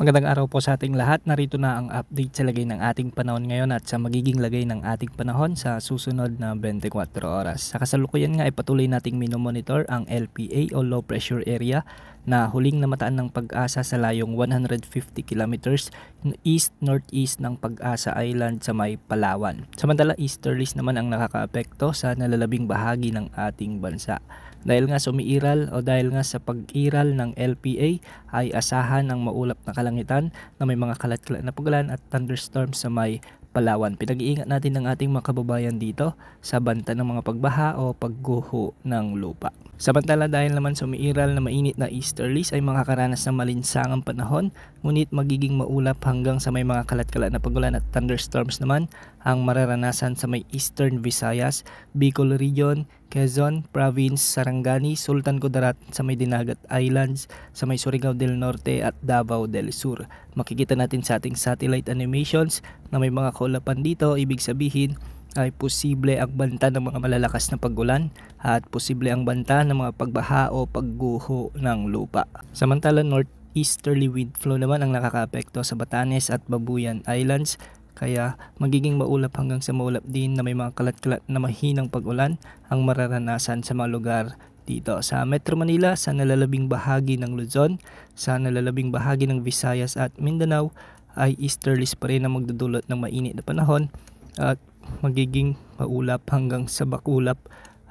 Magandang araw po sa ating lahat. Narito na ang update sa lagay ng ating panahon ngayon at sa magiging lagay ng ating panahon sa susunod na 24 oras. Sa kasalukuyan nga ay patuloy nating minomonitor ang LPA o Low Pressure Area na huling namataan ng Pag-asa sa layong 150 kilometers east-northeast ng Pag-asa Island sa may Palawan. Samantala easterlies naman ang nakakaapekto sa nalalabing bahagi ng ating bansa. Dahil nga sumiiral o dahil nga sa pag-iral ng LPA ay asahan ang maulap na kalangitan na may mga kalat-kalat na pagulan at thunderstorms sa may Palawan. Pinag-iingat natin ang ating mga kababayan dito sa banta ng mga pagbaha o pagguho ng lupa. Samantala dahil naman sumiiral na mainit na easterlies ay makakaranas ng malinsangang panahon, ngunit magiging maulap hanggang sa may mga kalat-kalat na pagulan at thunderstorms naman ang mararanasan sa may Eastern Visayas, Bicol Region, Quezon Province, Sarangani, Sultan Kudarat sa may Dinagat Islands, sa may Surigao del Norte at Davao del Sur. Makikita natin sa ating satellite animations na may mga kaulapan dito, ibig sabihin ay posible ang banta ng mga malalakas na pagulan at posible ang banta ng mga pagbaha o pagguho ng lupa. Samantala northeasterly wind flow naman ang nakakaapekto sa Batanes at Babuyan Islands, kaya magiging maulap hanggang sa maulap din na may mga kalat-kalat na mahinang pag-ulan ang mararanasan sa mga lugar dito sa Metro Manila, sa nalalabing bahagi ng Luzon, sa nalalabing bahagi ng Visayas at Mindanao ay easterlies pa rin ang magdudulot ng mainit na panahon at magiging maulap hanggang sa bakulap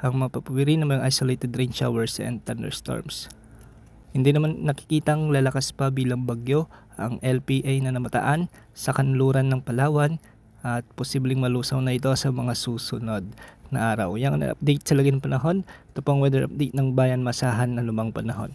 ang mapapawiri ng mga isolated rain showers and thunderstorms. Hindi naman nakikitang lalakas pa bilang bagyo ang LPA na namataan sa kanluran ng Palawan at posibleng malusaw na ito sa mga susunod na araw. Yang update sa lagay ng panahon, ito pang weather update ng Bayan Masahan na lumang panahon.